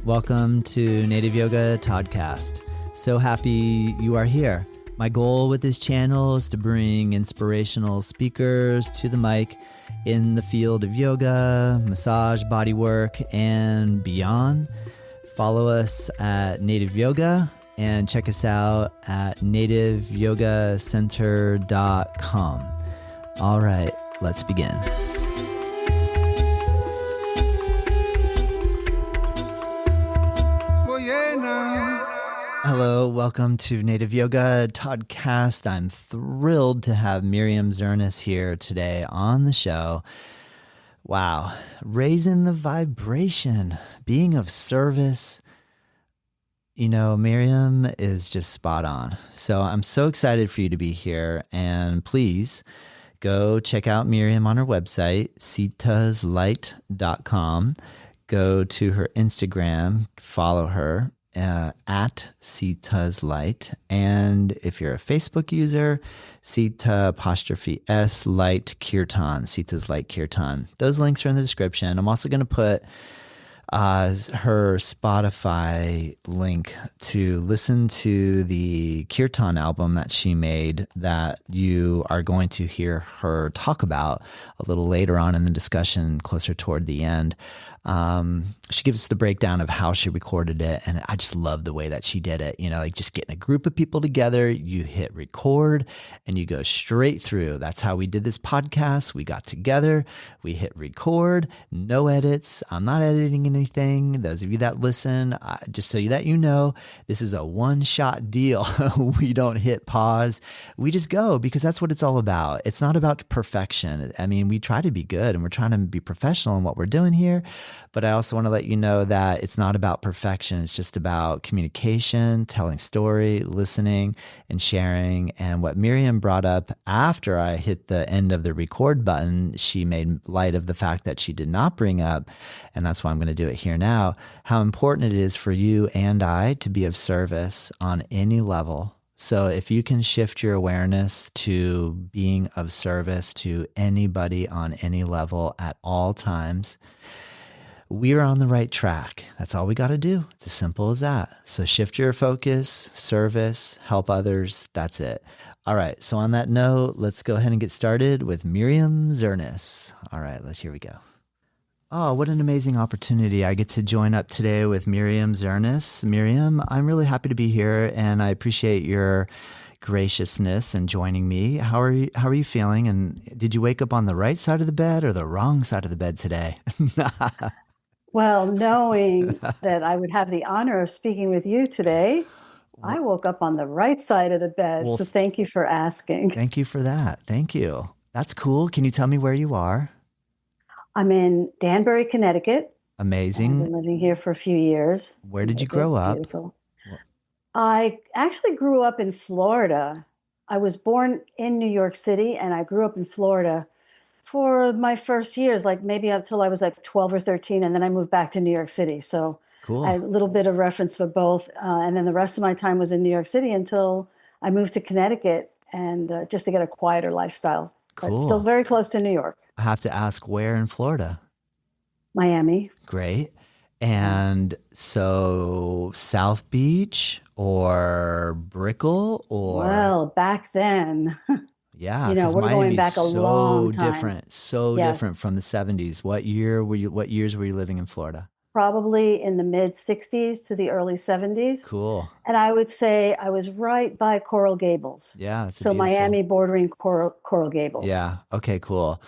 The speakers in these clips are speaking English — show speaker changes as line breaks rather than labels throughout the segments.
Welcome to Native Yoga Toddcast. So happy you are here. My goal with this channel is to bring inspirational speakers to the mic in the field of yoga, massage, bodywork, and beyond. Follow us at Native Yoga and check us out at nativeyogacenter.com. All right, let's begin. Hello, welcome to Native Yoga Toddcast. I'm thrilled to have Miriam Zernis here today on the show. Wow, raising the vibration, being of service. You know, Miriam is just spot on. So I'm so excited for you to be here. And please go check out Miriam on her website, sitaslight.com. Go to her Instagram, follow her. At Sita's Light. And if you're a Facebook user, Sita 'S Light Kirtan, Sita's Light Kirtan. Those links are in the description. I'm also going to put her Spotify link to listen to the Kirtan album that she made that you are going to hear her talk about a little later on in the discussion, closer toward the end. She gives us the breakdown of how she recorded it, and I just love the way that she did it. You know, like just getting a group of people together, you hit record and you go straight through. That's how we did this podcast. We got together, we hit record, no edits. I'm not editing anything. Those of you that listen, just so that you know, this is a one-shot deal. We don't hit pause. We just go because that's what it's all about. It's not about perfection. I mean, we try to be good and we're trying to be professional in what we're doing here. But I also want to let you know that it's not about perfection. It's just about communication, telling story, listening, and sharing. And what Miriam brought up after I hit the end of the record button, she made light of the fact that she did not bring up, and that's why I'm going to do it here now, how important it is for you and I to be of service on any level. So if you can shift your awareness to being of service to anybody on any level at all times, we're on the right track. That's all we got to do. It's as simple as that. So shift your focus, service, help others. That's it. All right. So on that note, let's go ahead and get started with Miriam Zernis. All right, here we go. Oh, what an amazing opportunity. I get to join up today with Miriam Zernis. Miriam, I'm really happy to be here and I appreciate your graciousness and joining me. How are you feeling? And did you wake up on the right side of the bed or the wrong side of the bed today?
Well, knowing that I would have the honor of speaking with you today, I woke up on the right side of the bed.
Well,
so thank you for asking.
Thank you for that. Thank you. That's cool. Can you tell me where you are?
I'm in Danbury, Connecticut.
Amazing.
I've been living here for a few years.
Where did you grow up?
Beautiful. I actually grew up in Florida. I was born in New York City and I grew up in Florida for my first years, like maybe up till I was like 12 or 13. And then I moved back to New York City. So
cool.
I had a little bit of reference for both. And then the rest of my time was in New York City until I moved to Connecticut and just to get a quieter lifestyle.
Cool.
But still very close to New York.
I have to ask, where in Florida?
Miami.
Great. And so South Beach or Brickell or?
Well, back then.
Yeah,
you know, we're going back a long time.
Different from the 70s. What years were you living in Florida?
Probably in the mid 60s to the early 70s.
Cool.
And I would say I was right by Coral Gables.
Yeah, that's
so beautiful. Miami bordering Coral Gables.
Yeah. Okay, cool.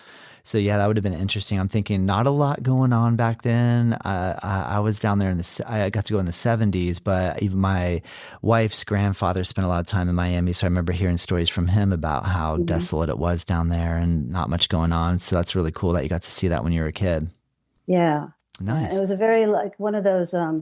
So yeah, that would have been interesting. I'm thinking not a lot going on back then. I was down there I got to go in the 70s, but even my wife's grandfather spent a lot of time in Miami. So I remember hearing stories from him about how desolate it was down there and not much going on. So that's really cool that you got to see that when you were a kid.
Yeah.
Nice.
It was a very one of those, I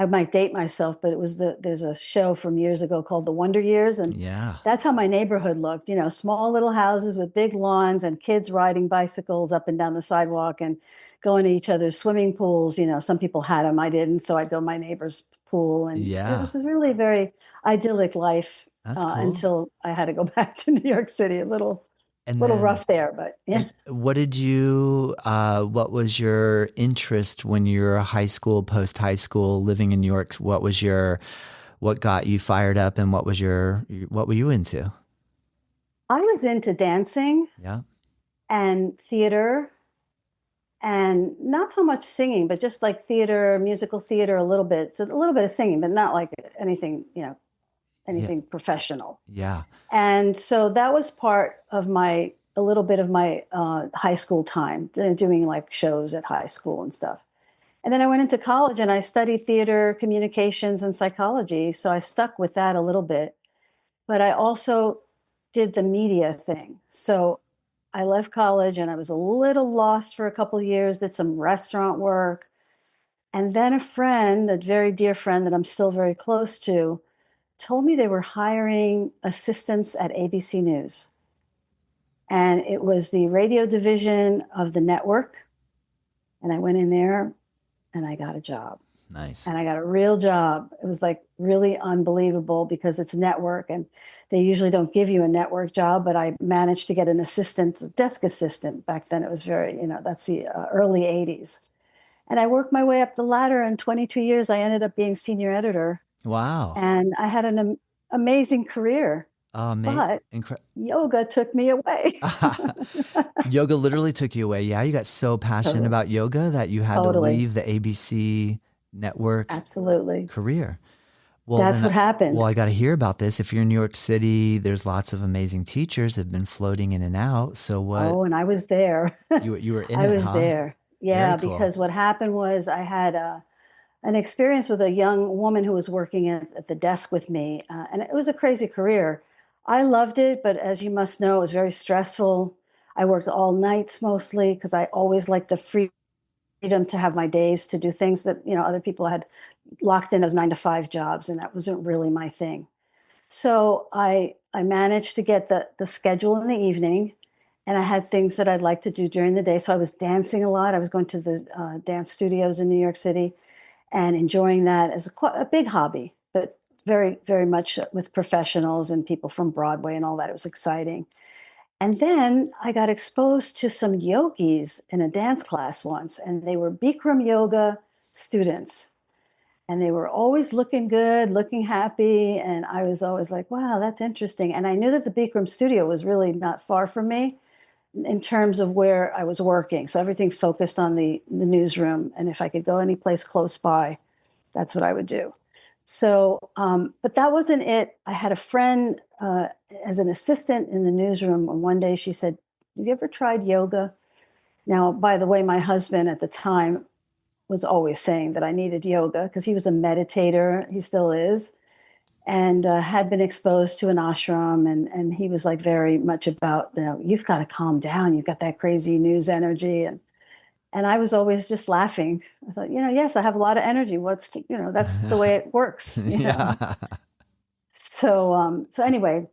might date myself, but it was there's a show from years ago called The Wonder Years. And that's how my neighborhood looked, you know, small little houses with big lawns and kids riding bicycles up and down the sidewalk and going to each other's swimming pools. You know, some people had them, I didn't. So I built my neighbor's pool. And it was a really very idyllic life
That's cool.
Until I had to go back to New York City a little
And
little
then,
rough there, but yeah.
and what was your interest when you were high school, post high school, living in New York? What got you fired up and what were you into?
I was into dancing
Yeah.
and theater and not so much singing, but just like theater, musical theater a little bit. So a little bit of singing, but not like anything,
Yeah.
anything professional.
Yeah.
And so that was part of a little bit of my high school time, doing like shows at high school and stuff. And then I went into college and I studied theater, communications, and psychology. So I stuck with that a little bit. But I also did the media thing. So I left college and I was a little lost for a couple of years, did some restaurant work. And then a friend, a very dear friend that I'm still very close to, told me they were hiring assistants at ABC News. And it was the radio division of the network. And I went in there and I got a job.
Nice.
And I got a real job. It was like really unbelievable because it's a network and they usually don't give you a network job, but I managed to get an assistant, a desk assistant. Back then it was very, that's the early 80s. And I worked my way up the ladder. In 22 years, I ended up being senior editor.
Wow.
And I had an amazing career. But yoga took me away.
Yoga literally took you away. Yeah, you got so passionate
Totally.
about yoga that you had to leave the ABC network
Absolutely
career. Well,
That's what happened.
I got to hear about this. If you're in New York City, there's lots of amazing teachers that have been floating in and out. So what?
Oh, and I was there.
You were in
I
it,
was
huh?
there. Yeah,
Very cool.
because what happened was I had an experience with a young woman who was working at the desk with me, and it was a crazy career. I loved it, but as you must know, it was very stressful. I worked all nights mostly because I always liked the freedom to have my days to do things that other people had locked in as 9 to 5 jobs, and that wasn't really my thing. So I managed to get the schedule in the evening, and I had things that I'd like to do during the day. So I was dancing a lot. I was going to the dance studios in New York City and enjoying that as a big hobby, but very, very much with professionals and people from Broadway and all that. It was exciting. And then I got exposed to some yogis in a dance class once, and they were Bikram yoga students. And they were always looking good, looking happy. And I was always like, wow, that's interesting. And I knew that the Bikram studio was really not far from me in terms of where I was working. So everything focused on the newsroom. And if I could go any place close by, that's what I would do. So, but that wasn't it. I had a friend as an assistant in the newsroom. And one day she said, have you ever tried yoga? Now, by the way, my husband at the time was always saying that I needed yoga because he was a meditator. He still is. And had been exposed to an ashram. And he was like very much about, you've got to calm down. You've got that crazy news energy. And I was always just laughing. I thought, yes, I have a lot of energy. That's the way it works.
Yeah.
So anyway,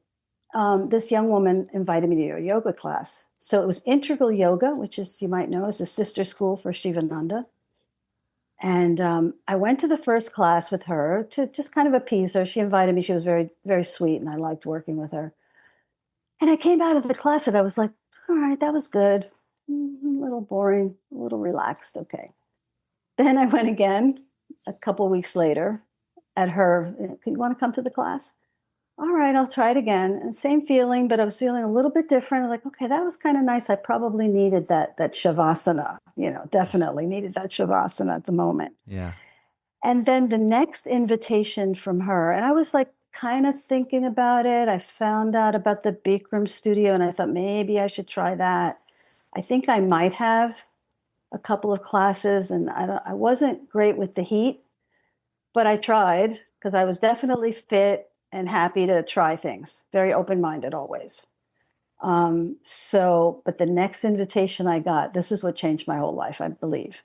this young woman invited me to a yoga class. So it was integral yoga, which is, you might know, is a sister school for Sivananda. And I went to the first class with her to just kind of appease her. She invited me. She was very, very sweet, and I liked working with her. And I came out of the class and I was like, all right, that was good. A little boring, a little relaxed. Okay. Then I went again a couple of weeks later at her. You want to come to the class? All right, I'll try it again. And same feeling, but I was feeling a little bit different. Like, okay, that was kind of nice. I probably needed that shavasana, definitely needed that shavasana at the moment.
Yeah.
And then the next invitation from her, and I was like kind of thinking about it. I found out about the Bikram studio and I thought maybe I should try that. I think I might have a couple of classes, and I wasn't great with the heat, but I tried because I was definitely fit and happy to try things. Very open-minded always. But the next invitation I got, this is what changed my whole life, I believe.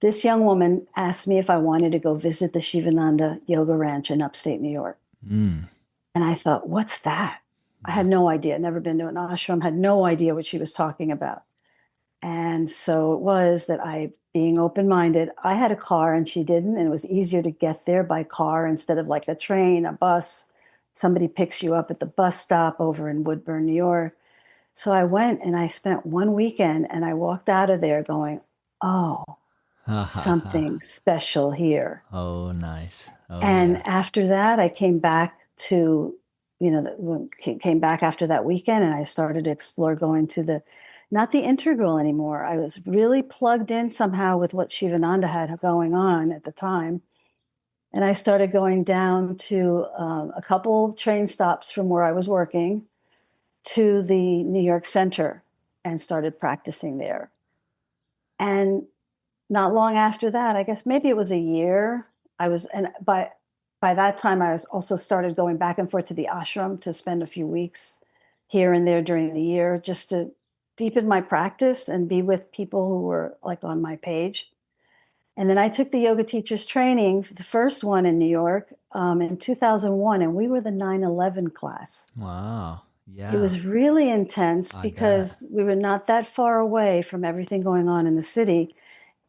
This young woman asked me if I wanted to go visit the Sivananda Yoga Ranch in upstate New York.
Mm.
And I thought, what's that? I had no idea, never been to an ashram, had no idea what she was talking about. And so it was that being open-minded, I had a car and she didn't, and it was easier to get there by car instead of like a train, a bus. Somebody picks you up at the bus stop over in Woodburn, New York. So I went and I spent one weekend and I walked out of there going, oh, something special here.
Oh, nice. Oh,
And
yeah.
after that, I came back to, came back after that weekend and I started to explore going to not the integral anymore. I was really plugged in somehow with what Sivananda had going on at the time. And I started going down to a couple train stops from where I was working to the New York Center and started practicing there. And not long after that, I guess maybe it was a year, and by that time, I was also started going back and forth to the ashram to spend a few weeks here and there during the year just to deepen my practice and be with people who were like on my page. And then I took the yoga teachers training, the first one in New York, in 2001, and we were the 9/11 class.
Wow.
It
Yeah.
was really intense
I bet.
because we were not that far away from everything going on in the city.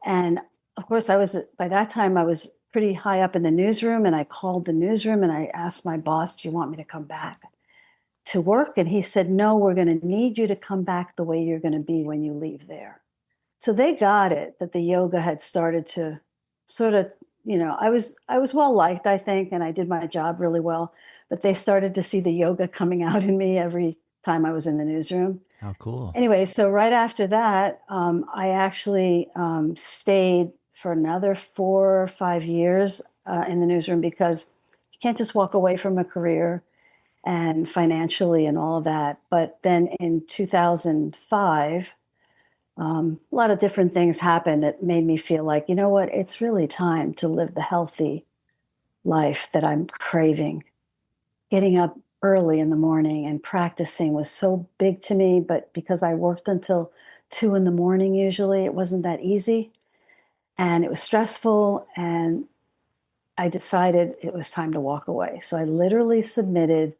And of course, by that time, I was pretty high up in the newsroom, and I called the newsroom and I asked my boss, do you want me to come back to work? And he said, no, we're going to need you to come back the way you're going to be when you leave there. So they got it that the yoga had started to sort of, I was well liked, I think, and I did my job really well. But they started to see the yoga coming out in me every time I was in the newsroom.
How cool.
Anyway, so right after that, I actually stayed for another 4 or 5 years in the newsroom because you can't just walk away from a career and financially and all of that. But then in 2005, a lot of different things happened that made me feel like, you know what, it's really time to live the healthy life that I'm craving. Getting up early in the morning and practicing was so big to me, but because I worked until 2 in the morning, usually it wasn't that easy and it was stressful. And I decided it was time to walk away. So I literally submitted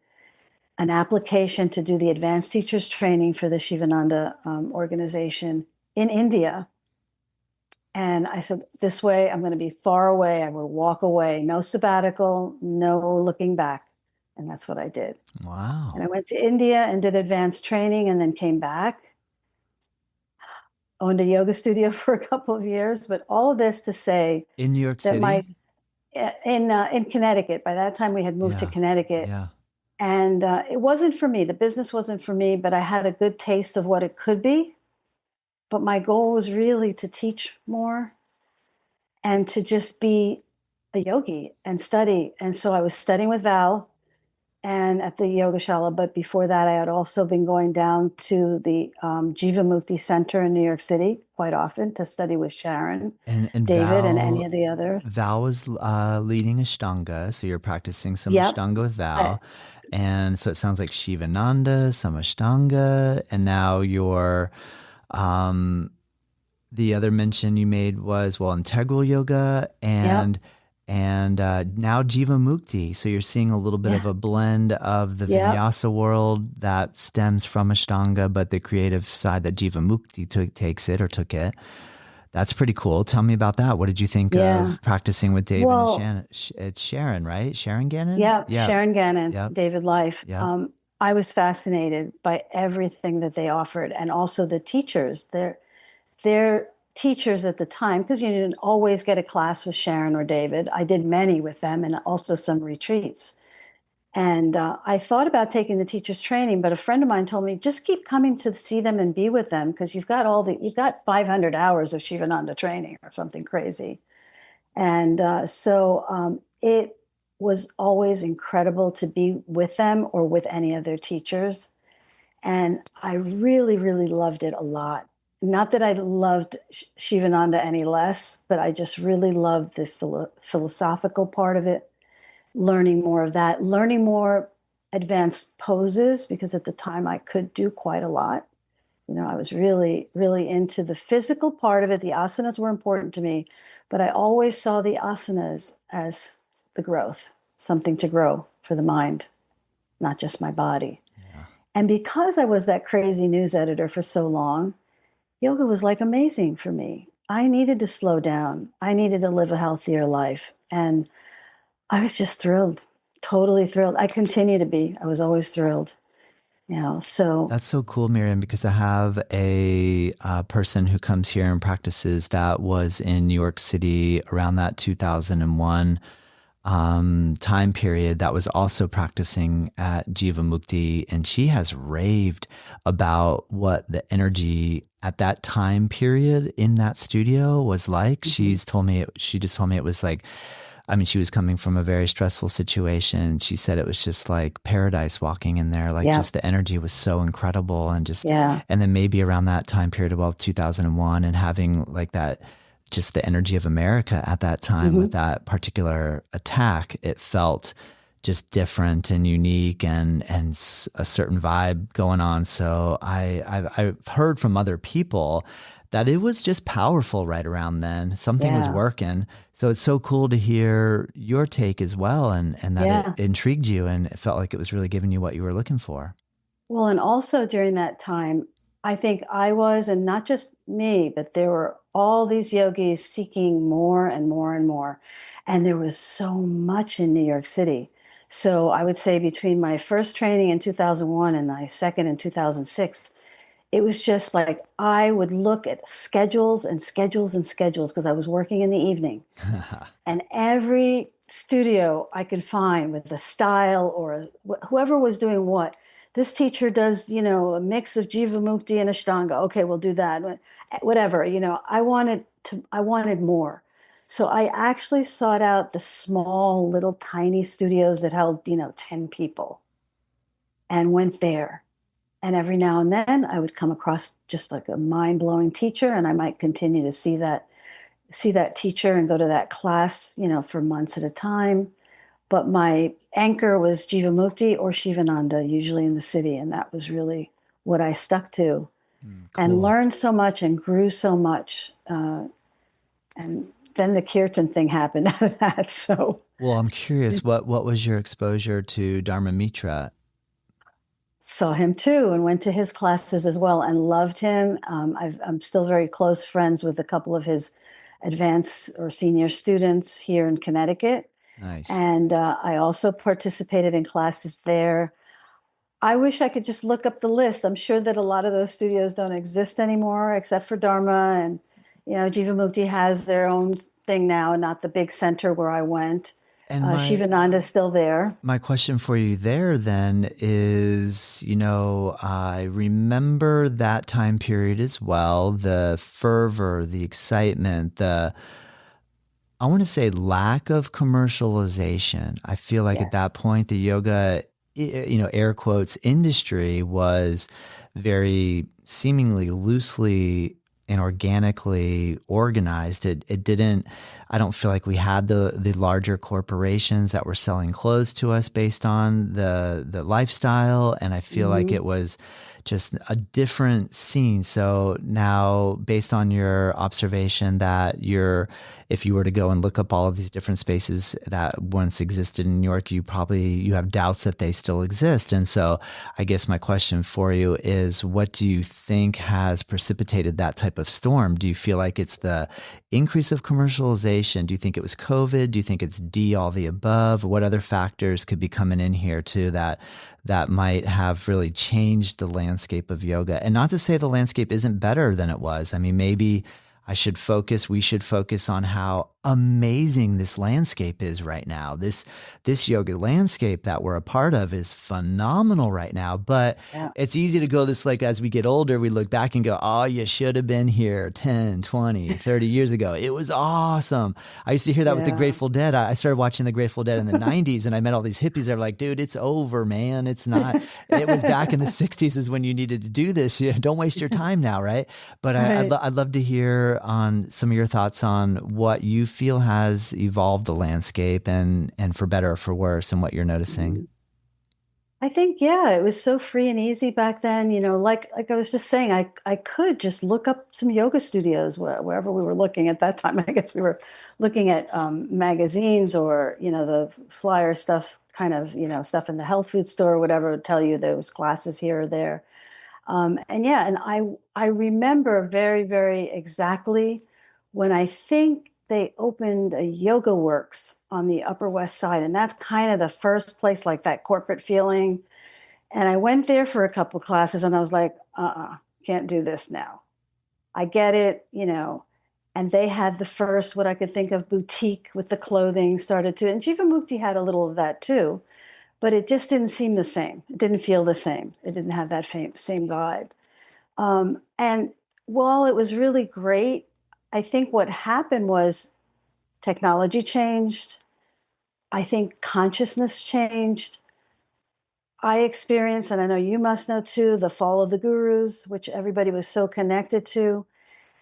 an application to do the advanced teachers training for the Shivananda organization in India. And I said, this way, I'm going to be far away. I will walk away. No sabbatical, no looking back. And that's what I did.
Wow.
And I went to India and did advanced training and then came back. Owned a yoga studio for a couple of years. But all of this to say
in New York
that
City?
In Connecticut. By that time, we had moved to Connecticut.
Yeah.
And it wasn't for me. The business wasn't for me, but I had a good taste of what it could be. But my goal was really to teach more and to just be a yogi and study. And so I was studying with Val and at the Yogashala. But before that, I had also been going down to the Jivamukti Center in New York City quite often to study with Sharon,
and
David,
Val,
and any of the others.
Val was leading Ashtanga, so you're practicing some Ashtanga with Val. And so it sounds like Shivananda, some Ashtanga, and now you're the other mention you made was, integral yoga and now Jivamukti. So you're seeing a little bit of a blend of the Vinyasa world that stems from Ashtanga, but the creative side that Jivamukti took it. That's pretty cool. Tell me about that. What did you think of practicing with David and Shannon? It's Sharon, right? Sharon Gannon?
Yeah, Sharon Gannon, David Life. I was fascinated by everything that they offered and also the teachers. Their teachers at the time, because you didn't always get a class with Sharon or David. I did many with them and also some retreats. And I thought about taking the teachers training, but a friend of mine told me, just keep coming to see them and be with them because you've got 500 hours of Shivananda training or something crazy. And so it was always incredible to be with them or with any of their teachers. And I really, really loved it a lot. Not that I loved Shivananda any less, but I just really loved the philosophical part of it, learning more of that, learning more advanced poses, because at the time I could do quite a lot. I was really, really into the physical part of it. The asanas were important to me, but I always saw the asanas as the growth, something to grow for the mind, not just my body. Yeah. And because I was that crazy news editor for so long, yoga was like amazing for me. I needed to slow down. I needed to live a healthier life. And I was just thrilled, totally thrilled. I continue to be. I was always thrilled. So
That's so cool, Miriam, because I have a person who comes here and practices that was in New York City around that 2001 time period that was also practicing at Jivamukti. And she has raved about what the energy at that time period in that studio was like.
mhm.
She just told me it was like, I mean, she was coming from a very stressful situation. She said it was just like paradise walking in there. Like
Yeah,
just the energy was so incredible and just,
yeah,
and then maybe around that time period, well, 2001 and having like that, just the energy of America at that time with
hmm
that particular attack, it felt just different and unique and a certain vibe going on. So I've heard from other people that it was just powerful right around then. Something was
yeah,
working. So it's so cool to hear your take as well and that it
yeah.
intrigued you and it felt like it was really giving you what you were looking for.
Well, and also during that time, I think I was, and not just me, but there were all these yogis seeking more and more and more. And there was so much in New York City. So I would say between my first training in 2001 and my second in 2006, it was just like I would look at schedules and schedules and schedules because I was working in the evening. And every studio I could find with a style or whoever was doing what. This teacher does, a mix of Jivamukti and Ashtanga. Okay, we'll do that. Whatever, I wanted more. So I actually sought out the small, little, tiny studios that held, 10 people and went there. And every now and then I would come across just like a mind-blowing teacher, and I might continue to see that teacher and go to that class, for months at a time. But my anchor was Jivamukti or Shivananda, usually in the city. And that was really what I stuck to and
Cool.
learned so much and grew so much. And then the Kirtan thing happened out of that. So
Well, I'm curious, what was your exposure to Dharma Mitra?
saw him too and went to his classes as well and loved him. I'm still very close friends with a couple of his advanced or senior students here in Connecticut.
Nice.
And I also participated in classes there. I wish I could just look up the list. I'm sure that a lot of those studios don't exist anymore, except for Dharma. And, Jivamukti has their own thing now, not the big center where I went.
And
Shivananda's still there.
my question for you there then is, I remember that time period as well, the fervor, the excitement, I want to say lack of commercialization. I feel like at that
Yes.
point, the yoga, air quotes, industry was very seemingly loosely and organically organized. It didn't, I don't feel like we had the larger corporations that were selling clothes to us based on the lifestyle. And I feel like
hmm
it was just a different scene. So now, based on your observation that if you were to go and look up all of these different spaces that once existed in New York, you have doubts that they still exist. And so I guess my question for you is, what do you think has precipitated that type of storm? Do you feel like it's the increase of commercialization? Do you think it was COVID? Do you think it's D, all the above? What other factors could be coming in here too that might have really changed the landscape of yoga? And not to say the landscape isn't better than it was. I mean, maybe we should focus on how amazing this landscape is right now. This yoga landscape that we're a part of is phenomenal right now. But
Yeah.
it's easy to go this, like, as we get older, we look back and go, oh, you should have been here 10, 20, 30 years ago. It was awesome. I used to hear that with the
Yeah.
Grateful Dead. I started watching the Grateful Dead in the 90s and I met all these hippies that were like, dude, it's over, man. It's not. It was back in the 60s is when you needed to do this. Don't waste your time now, right? But
Right.
I'd love to hear on some of your thoughts on what you feel has evolved the landscape and for better or for worse and what you're noticing.
Mhm. I think, yeah, it was so free and easy back then. Like I was just saying, I could just look up some yoga studios wherever we were looking at that time. I guess we were looking at magazines or the flyer stuff, kind of stuff in the health food store or whatever would tell you there was classes here or there. And yeah, and I remember very, very exactly when I think they opened a Yoga Works on the Upper West Side, and that's kind of the first place like that corporate feeling. And I went there for a couple classes and I was like, can't do this now. I get it, and they had the first, what I could think of, boutique with the clothing started to, and Jivamukti had a little of that too, but it just didn't seem the same. It didn't feel the same. It didn't have that same vibe. And while it was really great, I think what happened was technology changed. I think consciousness changed. I experienced, and I know you must know too, the fall of the gurus, which everybody was so connected to.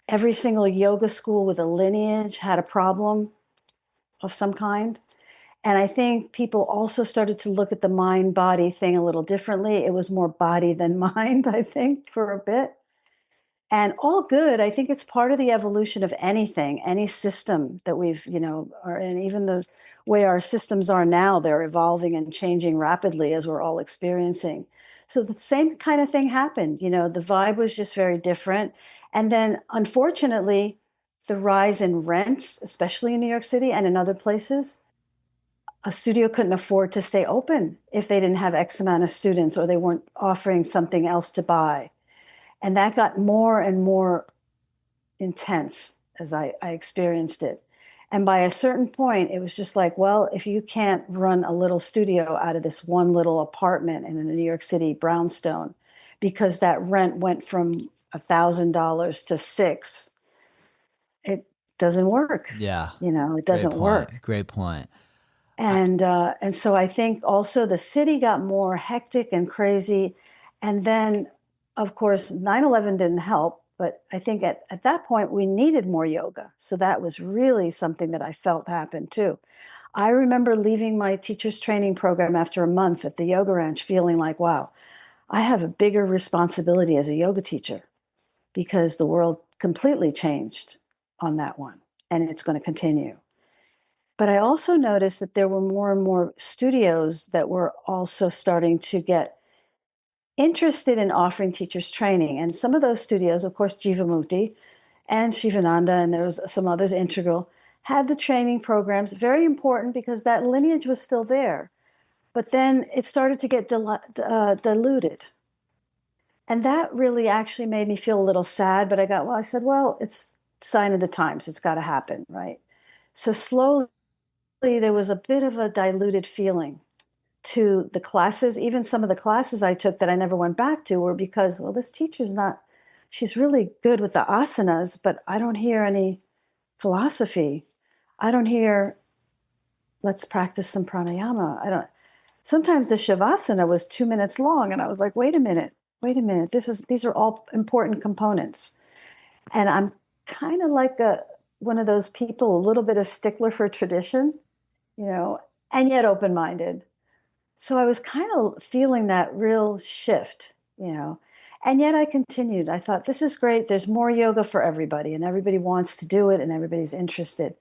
Every single yoga school with a lineage had a problem of some kind. And I think people also started to look at the mind body thing a little differently. It was more body than mind, I think, for a bit. And all good. I think it's part of the evolution of anything, any system that we've, and even the way our systems are now, they're evolving and changing rapidly as we're all experiencing. So the same kind of thing happened. The vibe was just very different. And then unfortunately, the rise in rents, especially in New York City and in other places, a studio couldn't afford to stay open if they didn't have X amount of students or they weren't offering something else to buy. And that got more and more intense as I experienced it. And by a certain point, it was just like, well, if you can't run a little studio out of this one little apartment in a New York City brownstone, because that rent went from $1,000 to $6,000, it doesn't work.
Yeah.
It doesn't work.
Great point.
And so I think also the city got more hectic and crazy. And then, of course, 9/11 didn't help. But I think at that point, we needed more yoga. So that was really something that I felt happened too. I remember leaving my teacher's training program after a month at the yoga ranch feeling like, wow, I have a bigger responsibility as a yoga teacher because the world completely changed on that one. And it's going to continue. But I also noticed that there were more and more studios that were also starting to get interested in offering teachers training. And some of those studios, of course, Jivamukti and Sivananda, and there was some others, Integral, had the training programs, very important because that lineage was still there. But then it started to get diluted. And that really actually made me feel a little sad. But I said, well, it's sign of the times. It's got to happen, right? So slowly, there was a bit of a diluted feeling to the classes. Even some of the classes I took that I never went back to were because, well, this teacher's not, she's really good with the asanas, but I don't hear any philosophy. I don't hear, let's practice some pranayama. Sometimes the shavasana was 2 minutes long. And I was like, wait a minute. These are all important components. And I'm kind of like one of those people, a little bit of stickler for tradition, and yet open-minded. So I was kind of feeling that real shift, and yet I continued. I thought, this is great. There's more yoga for everybody and everybody wants to do it and everybody's interested.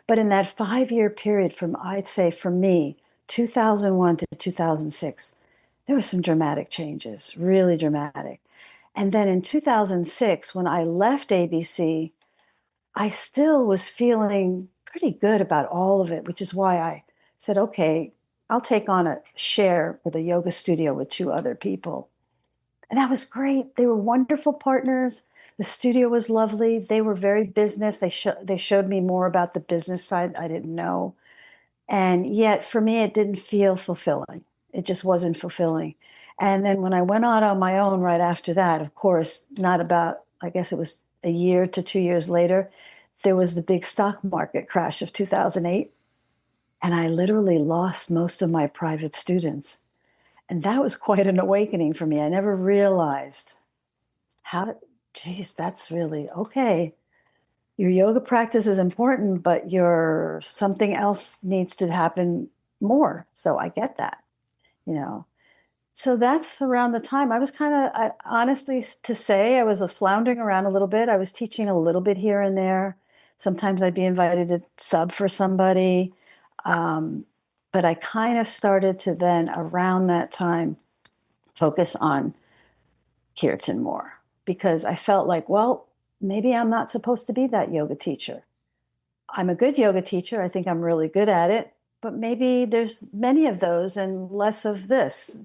But in that 5-year period from, I'd say for me, 2001 to 2006, there were some dramatic changes, really dramatic. And then in 2006, when I left ABC, I still was feeling pretty good about all of it, which is why I said, okay, I'll take on a share with a yoga studio with 2 other people. And that was great. They were wonderful partners. The studio was lovely. They were very business. They showed me more about the business side I didn't know. And yet for me, it didn't feel fulfilling. It just wasn't fulfilling. And then when I went out on my own right after that, of course, I guess it was a year to 2 years later, there was the big stock market crash of 2008. And I literally lost most of my private students. And that was quite an awakening for me. I never realized that's really okay. Your yoga practice is important, but something else needs to happen more. So I get that, So that's around the time I was honestly to say, I was floundering around a little bit. I was teaching a little bit here and there. Sometimes I'd be invited to sub for somebody. But I kind of started to then around that time focus on Kirtan more because I felt like, well, maybe I'm not supposed to be that yoga teacher. I'm a good yoga teacher. I think I'm really good at it, but maybe there's many of those and less of this.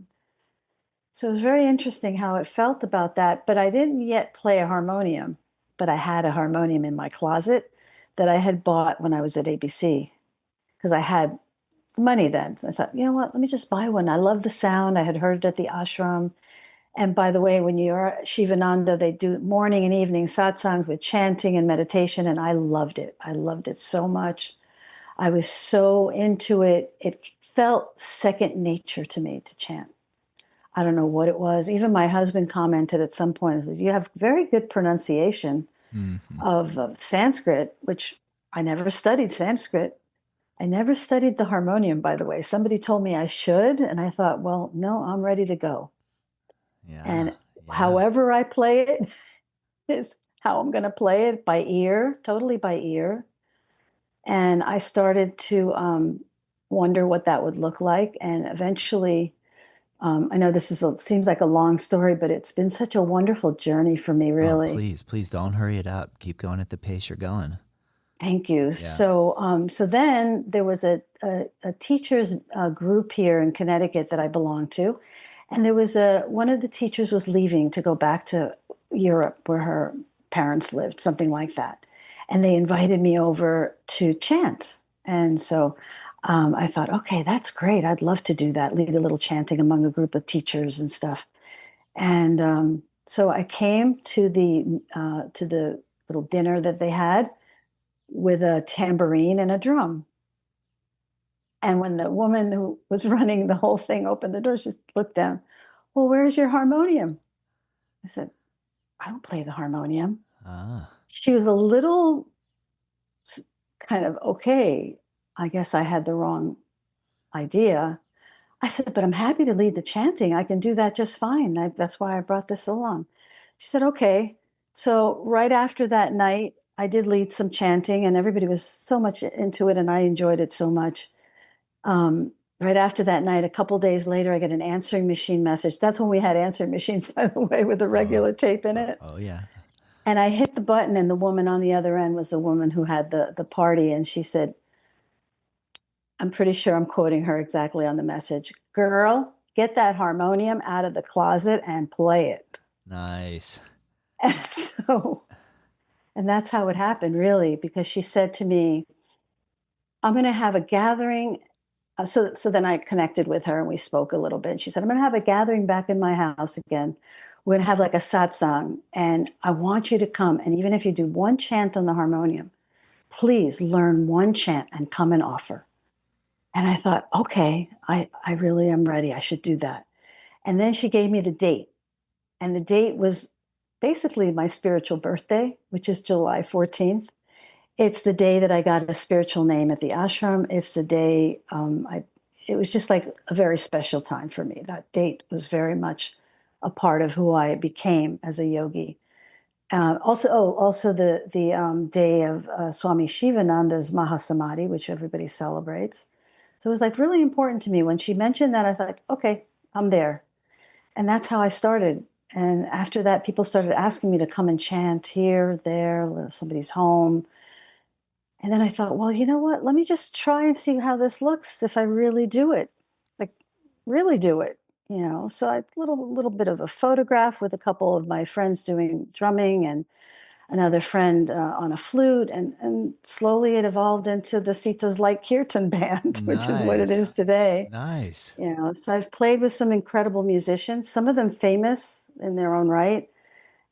So it was very interesting how it felt about that. But I didn't yet play a harmonium, but I had a harmonium in my closet that I had bought when I was at ABC because I had money then. So I thought, you know what, let me just buy one. I love the sound. I had heard it at the ashram. And by the way, when you're at Sivananda, they do morning and evening satsangs with chanting and meditation. And I loved it. I loved it so much. I was so into it. It felt second nature to me to chant. I don't know what it was. Even my husband commented at some point, said, you have very good pronunciation of Sanskrit, which I never studied Sanskrit. I never studied the harmonium, by the way. Somebody told me I should. And I thought, well, no, I'm ready to go.
Yeah,
and however I play it is how I'm going to play it, by ear, totally by ear. And I started to wonder what that would look like. And eventually, I know seems like a long story, but it's been such a wonderful journey for me, really.
Oh, please don't hurry it up. Keep going at the pace you're going.
Thank you. Yeah. So then there was a teachers group here in Connecticut that I belonged to, and there was one of the teachers was leaving to go back to Europe where her parents lived, something like that, and they invited me over to chant. And so I thought, okay, that's great. I'd love to do that, lead a little chanting among a group of teachers and stuff. And so I came to the little dinner that they had with a tambourine and a drum. And when the woman who was running the whole thing opened the door, she looked down. Well, where's your harmonium? I said, I don't play the harmonium. She was a little kind of, okay, I guess I had the wrong idea. I said, but I'm happy to lead the chanting. I can do that just fine. That's why I brought this along. She said, okay. So right after that night, I did lead some chanting and everybody was so much into it and I enjoyed it so much. Right after that night, a couple days later, I get an answering machine message. That's when we had answering machines, by the way, with a regular tape in it.
Oh, yeah.
And I hit the button and the woman on the other end was the woman who had the party. And she said, I'm pretty sure I'm quoting her exactly on the message, girl, get that harmonium out of the closet and play it.
Nice.
And that's how it happened, really, because she said to me, I'm going to have a gathering. So then I connected with her and we spoke a little bit. She said, I'm going to have a gathering back in my house again. We're going to have like a satsang and I want you to come. And even if you do one chant on the harmonium, please learn one chant and come and offer. And I thought, okay, I really am ready. I should do that. And then she gave me the date. And the date was basically my spiritual birthday, which is July 14th. It's the day that I got a spiritual name at the ashram. It's the day, it was just like a very special time for me. That date was very much a part of who I became as a yogi. Also the day of Swami Shivananda's Mahasamadhi, which everybody celebrates. So it was like really important to me. When she mentioned that, I thought, okay, I'm there. And that's how I started. And after that, people started asking me to come and chant here, there, somebody's home. And then I thought, well, you know what? Let me just try and see how this looks if I really do it, like really do it, you know. So I little bit of a photograph with a couple of my friends doing drumming and another friend on a flute, and slowly it evolved into the Sita's Light Kirtan band, which is what it is today.
Nice.
You know, so I've played with some incredible musicians, some of them famous in their own right,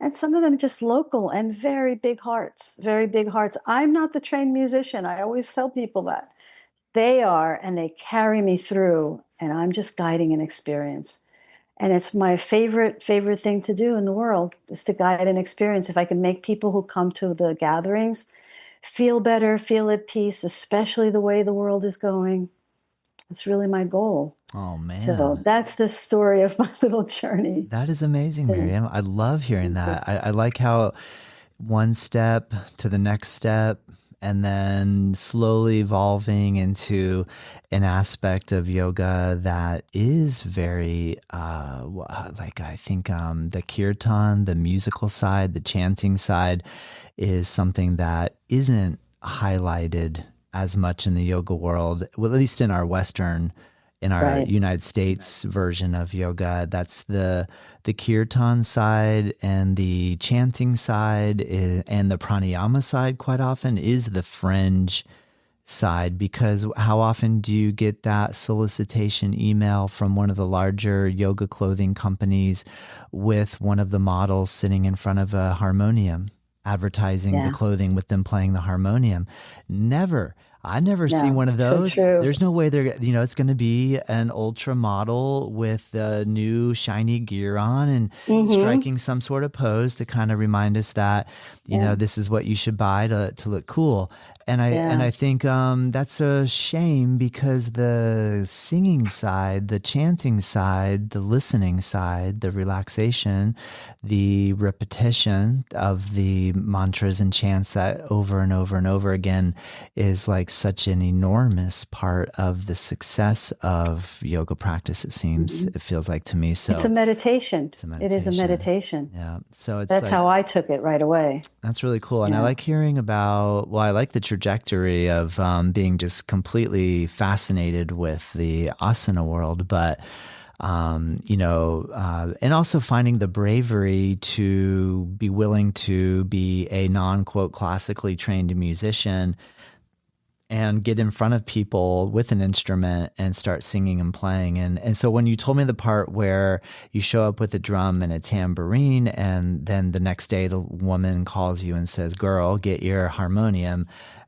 and some of them just local and very big hearts, very big hearts. I'm not the trained musician. I always tell people that. They are, and they carry me through, and I'm just guiding an experience. And it's my favorite thing to do in the world is to guide an experience. If I can make people who come to the gatherings feel better, feel at peace, especially the way the world is going, it's really my goal.
Oh, man.
So that's the story of my little journey.
That is amazing, Miriam. I love hearing that. I like how one step to the next step, and then slowly evolving into an aspect of yoga that is very, like I think the kirtan, the musical side, the chanting side is something that isn't highlighted as much in the yoga world, well, at least in our Western in our
Right.
United States version of yoga. That's the kirtan side, and the chanting side and the pranayama side quite often is the fringe side, because how often do you get that solicitation email from one of the larger yoga clothing companies with one of the models sitting in front of a harmonium advertising the
Yeah.
clothing with them playing the harmonium? Never. I never see
No,
one of
it's so
those.
true.
There's no way they're, it's going to be an ultra model with the new shiny gear on and
Mm-hmm.
striking some sort of pose to kind of remind us that,
Yeah.
this is what you should buy to look cool. And
Yeah.
I think that's a shame, because the singing side, the chanting side, the listening side, the relaxation, the repetition of the mantras and chants that over and over and over again is like such an enormous part of the success of yoga practice.
Mm-hmm.
It feels like to me.
It's a
So
meditation.
it's a
It is a
meditation.
meditation.
Yeah. So it's
That's
like,
how I took it right away.
that's really cool. And I
Yeah.
like hearing about, I like the trajectory of being just completely fascinated with the asana world, but, and also finding the bravery to be willing to be a non-quote classically trained musician and get in front of people with an instrument and start singing and playing. And so when you told me the part where you show up with a drum and a tambourine, and then the next day the woman calls you and says, "Girl, get your harmonium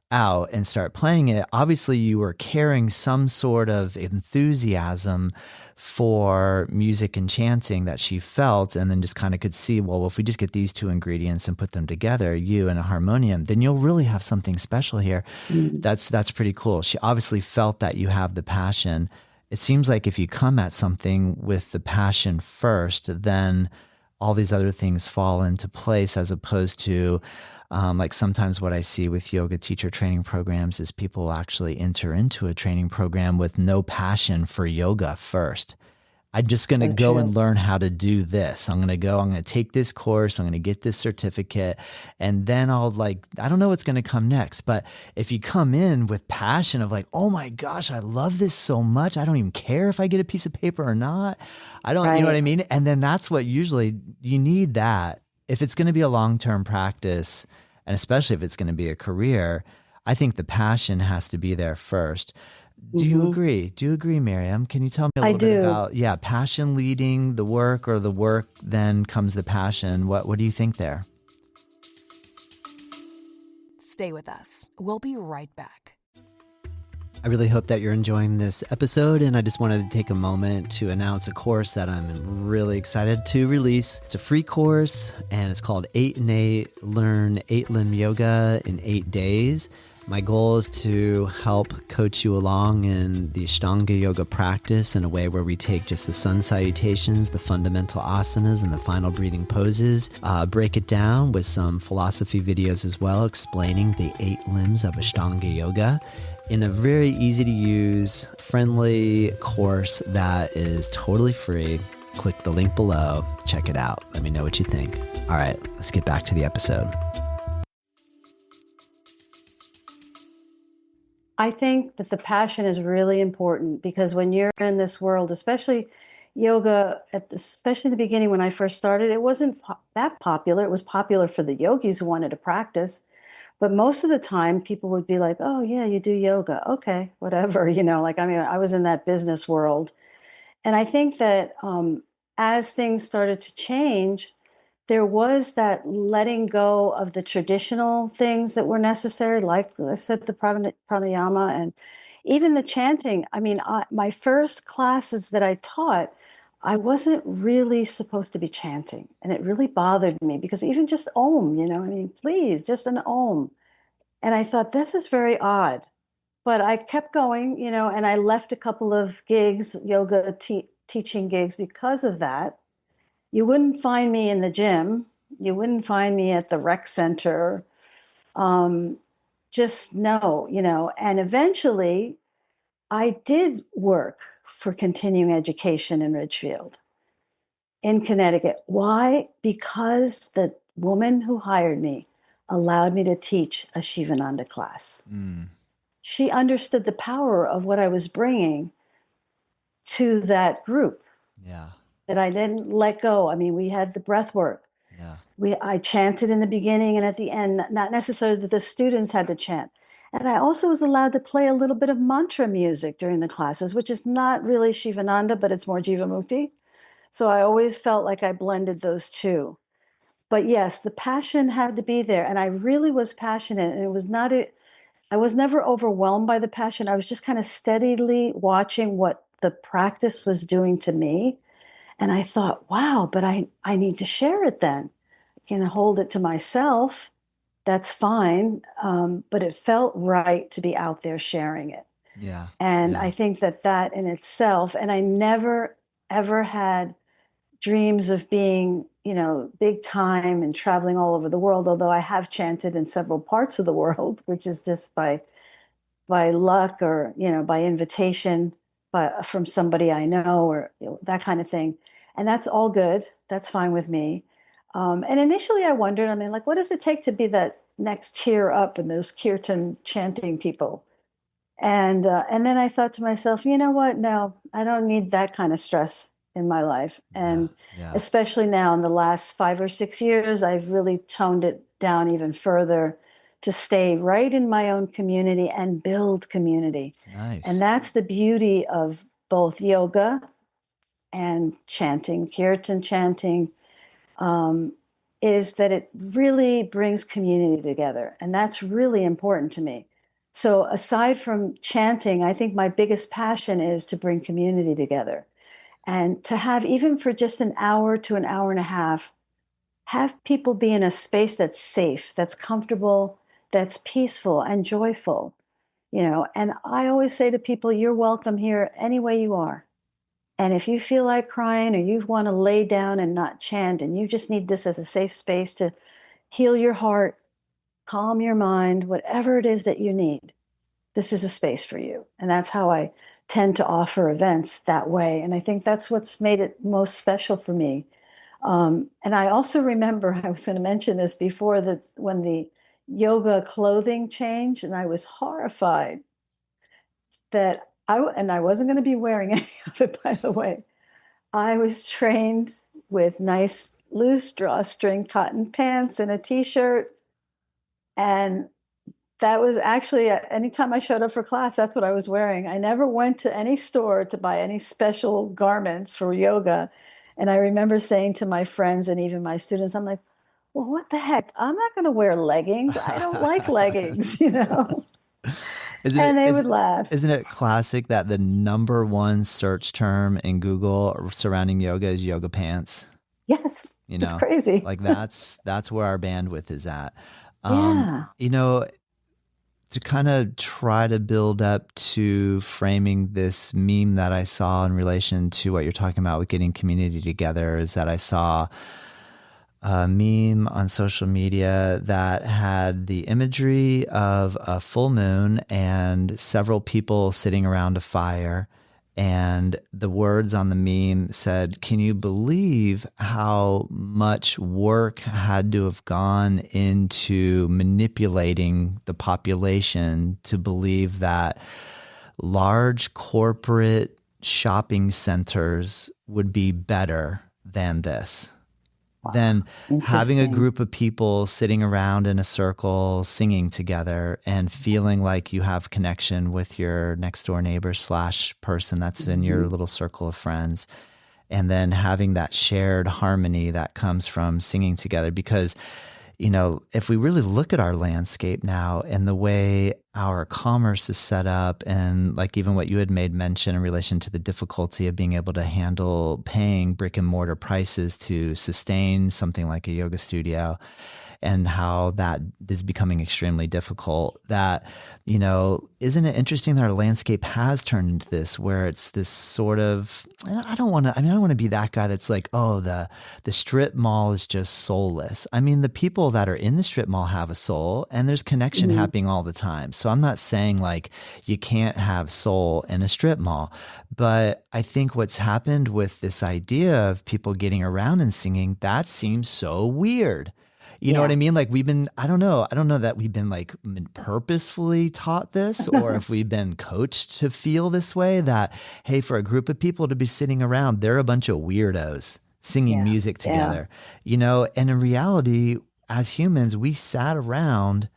out and start playing it," obviously you were carrying some sort of enthusiasm for music and chanting that she felt, and then just kind of could see, well, if we just get these two ingredients and put them together, you and a harmonium, then you'll really have something special here.
Mm.
That's pretty cool. She obviously felt that you have the passion. It seems like if you come at something with the passion first, then all these other things fall into place, as opposed to like sometimes what I see with yoga teacher training programs is people actually enter into a training program with no passion for yoga first. I'm just going to
So
go
true.
and learn how to do this. I'm going to take this course. I'm going to get this certificate. And then I don't know what's going to come next. But if you come in with passion of like, oh my gosh, I love this so much. I don't even care if I get a piece of paper or not. You know what I
Right.
mean? And then that's what usually you need that. If it's going to be a long-term practice, and especially if it's going to be a career, I think the passion has to be there first. Do you
Mm-hmm.
agree? Do you agree, Miriam? Can you tell me a
I
little bit
do.
about, passion leading the work, or the work then comes the passion? What do you think there?
Stay with us. We'll be right back.
I really hope that you're enjoying this episode, and I just wanted to take a moment to announce a course that I'm really excited to release. It's a free course, and it's called 8 in 8, Learn 8 Limb Yoga in 8 Days. My goal is to help coach you along in the Ashtanga yoga practice in a way where we take just the sun salutations, the fundamental asanas, and the final breathing poses, break it down with some philosophy videos as well, explaining the 8 limbs of Ashtanga yoga in a very easy to use, friendly course that is totally free. Click the link below, check it out. Let me know what you think. All right, let's get back to the episode.
I think that the passion is really important, because when you're in this world, especially yoga, especially in the beginning when I first started, it wasn't that popular. It was popular for the yogis who wanted to practice. But most of the time, people would be like, "Oh, yeah, you do yoga. Okay, whatever." I was in that business world. And I think that as things started to change, there was that letting go of the traditional things that were necessary, like I said, the pranayama and even the chanting. My first classes that I taught, I wasn't really supposed to be chanting. And it really bothered me, because even just Om, please, just an Om. And I thought, this is very odd. But I kept going, and I left a couple of gigs, yoga teaching gigs, because of that. You wouldn't find me in the gym. You wouldn't find me at the rec center. Um, just no, and eventually I did work for continuing education in Ridgefield in Connecticut. Why? Because the woman who hired me allowed me to teach a Sivananda class.
Mm.
She understood the power of what I was bringing, to that group.
Yeah.
That I didn't let go. I mean, we had the breath work.
Yeah.
I chanted in the beginning and at the end, not necessarily that the students had to chant. And I also was allowed to play a little bit of mantra music during the classes, which is not really Sivananda, but it's more Jivamukti. So I always felt like I blended those two. But yes, the passion had to be there. And I really was passionate. And it was not, I was never overwhelmed by the passion. I was just kind of steadily watching what the practice was doing to me. And I thought, wow, but I need to share it then. I can hold it to myself. That's fine. But it felt right to be out there sharing it.
Yeah.
And
yeah.
I think that in itself, and I never, ever had dreams of being, big time and traveling all over the world, although I have chanted in several parts of the world, which is just by luck or, by invitation from somebody I know or that kind of thing. And that's all good. That's fine with me. And initially I wondered, what does it take to be that next tier up in those Kirtan chanting people? And then I thought to myself, you know what? No, I don't need that kind of stress in my life. And especially now in the last 5 or 6 years, I've really toned it down even further to stay right in my own community and build community.
Nice.
And that's the beauty of both yoga and chanting, Kirtan chanting, is that it really brings community together. And that's really important to me. So aside from chanting, I think my biggest passion is to bring community together and to have, even for just an hour to an hour and a half, have people be in a space that's safe, that's comfortable, that's peaceful and joyful, and I always say to people, you're welcome here any way you are. And if you feel like crying or you want to lay down and not chant and you just need this as a safe space to heal your heart, calm your mind, whatever it is that you need, this is a space for you. And that's how I tend to offer events that way. And I think that's what's made it most special for me. And I also remember, I was going to mention this before, that when the yoga clothing changed, and I was horrified that I wasn't going to be wearing any of it, by the way. I was trained with nice loose drawstring cotton pants and a t-shirt. And that was actually, anytime I showed up for class, that's what I was wearing. I never went to any store to buy any special garments for yoga. And I remember saying to my friends and even my students, I'm like, well, what the heck? I'm not going to wear leggings. I don't like leggings, They would laugh.
Isn't it classic that the number one search term in Google surrounding yoga is yoga pants?
Yes, it's crazy.
Like that's where our bandwidth is at. To kind of try to build up to framing this meme that I saw in relation to what you're talking about with getting community together, is that I saw a meme on social media that had the imagery of a full moon and several people sitting around a fire. And the words on the meme said, "Can you believe how much work had to have gone into manipulating the population to believe that large corporate shopping centers would be better than this?" Than having a group of people sitting around in a circle singing together and feeling like you have connection with your next door neighbor / person that's in your little circle of friends. And then having that shared harmony that comes from singing together. Because, if we really look at our landscape now and the way our commerce is set up, and like even what you had made mention in relation to the difficulty of being able to handle paying brick and mortar prices to sustain something like a yoga studio, and how that is becoming extremely difficult, that, isn't it interesting that our landscape has turned into this, where it's this sort of, I don't want to be that guy that's like, oh, the strip mall is just soulless. The people that are in the strip mall have a soul, and there's connection happening all the time. So I'm not saying like you can't have soul in a strip mall, but I think what's happened with this idea of people getting around and singing, that seems so weird. You know what I mean? Like I don't know that we've been like purposefully taught this, or if we've been coached to feel this way that, hey, for a group of people to be sitting around, they're a bunch of weirdos singing music together, you know? And in reality, as humans, we sat around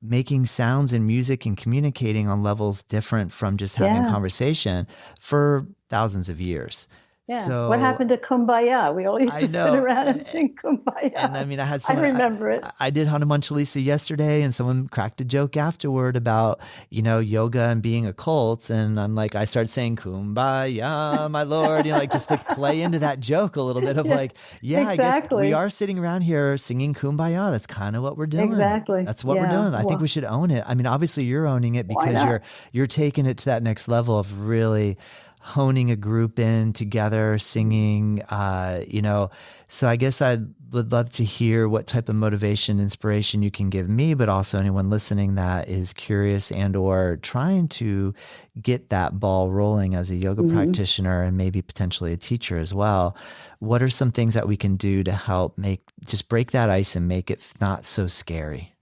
making sounds and music and communicating on levels different from just having conversation for thousands of years.
Yeah.
So
what happened to Kumbaya? We all used to sit around and sing Kumbaya.
And I mean, I
remember it.
I did Hanuman Chalisa yesterday, and someone cracked a joke afterward about, you know, yoga and being a cult. And I'm like, I started saying Kumbaya, my Lord, you know, like just to play into that joke a little bit of like, I guess we are sitting around here singing Kumbaya. That's kind of what we're doing.
Exactly.
That's what we're doing. I think we should own it. I mean, obviously you're owning it because you're taking it to that next level of really honing a group in together, singing, you know. So I guess I would love to hear what type of motivation, inspiration you can give me, but also anyone listening that is curious and or trying to get that ball rolling as a yoga practitioner and maybe potentially a teacher as well. What are some things that we can do to help just break that ice and make it not so scary?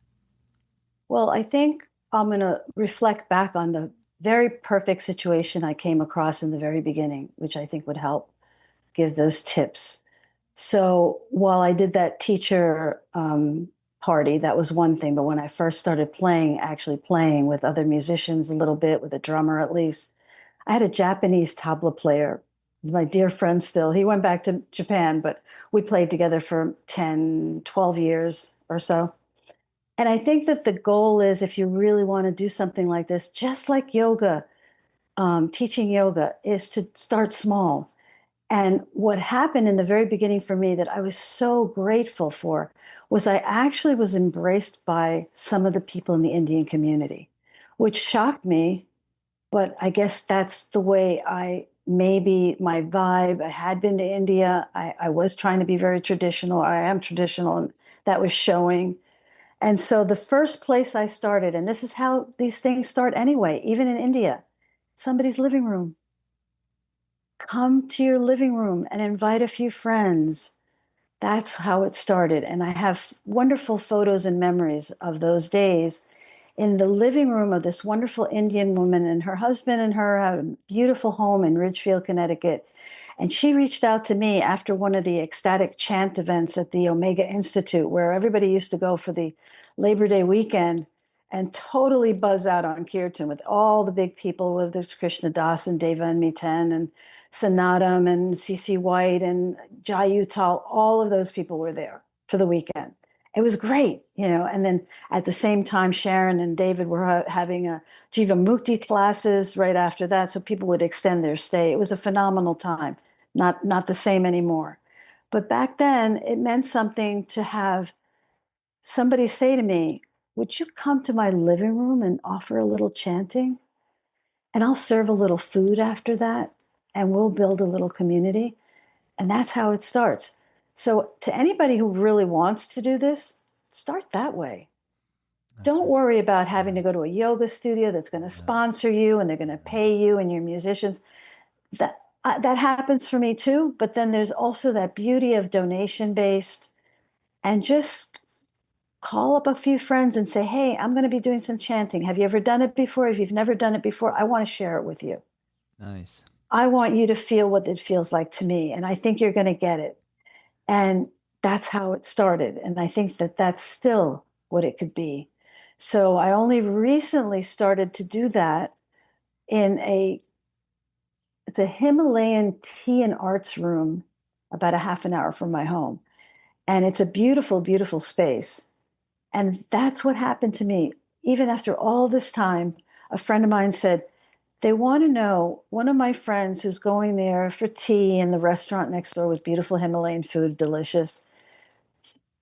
Well, I think I'm going to reflect back on the very perfect situation I came across in the very beginning, which I think would help give those tips. So while I did that teacher party, that was one thing. But when I first started actually playing with other musicians a little bit, with a drummer at least, I had a Japanese tabla player. He's my dear friend still. He went back to Japan, but we played together for 10, 12 years or so. And I think that the goal is, if you really want to do something like this, just like yoga, teaching yoga, is to start small. And what happened in the very beginning for me that I was so grateful for was I actually was embraced by some of the people in the Indian community, which shocked me. But I guess that's the way maybe my vibe. I had been to India. I was trying to be very traditional. I am traditional, and that was showing. And so the first place I started, and this is how these things start anyway, even in India, somebody's living room. Come to your living room and invite a few friends. That's how it started. And I have wonderful photos and memories of those days in the living room of this wonderful Indian woman, and her husband and her had a beautiful home in Ridgefield, Connecticut. And she reached out to me after one of the ecstatic chant events at the Omega Institute, where everybody used to go for the Labor Day weekend and totally buzz out on Kirtan with all the big people, whether it's Krishna Das and Deva and Miten and Sanatam and C.C. White and Jai Uttal. All of those people were there for the weekend. It was great, you know. And then at the same time, Sharon and David were having a Jivamukti classes right after that, so people would extend their stay. It was a phenomenal time. Not the same anymore. But back then, it meant something to have somebody say to me, would you come to my living room and offer a little chanting? And I'll serve a little food after that, and we'll build a little community. And that's how it starts. So to anybody who really wants to do this, start that way. Don't worry about having to go to a yoga studio that's going to sponsor you and they're going to pay you and your musicians. That happens for me too. But then there's also that beauty of donation-based, and just call up a few friends and say, hey, I'm going to be doing some chanting. Have you ever done it before? If you've never done it before, I want to share it with you.
Nice.
I want you to feel what it feels like to me, and I think you're going to get it. And that's how it started. And I think that that's still what it could be. So I only recently started to do that in the Himalayan Tea and Arts Room, about a half an hour from my home. And it's a beautiful, beautiful space. And that's what happened to me. Even after all this time, a friend of mine said, they want to know, one of my friends who's going there for tea in the restaurant next door with beautiful Himalayan food, delicious,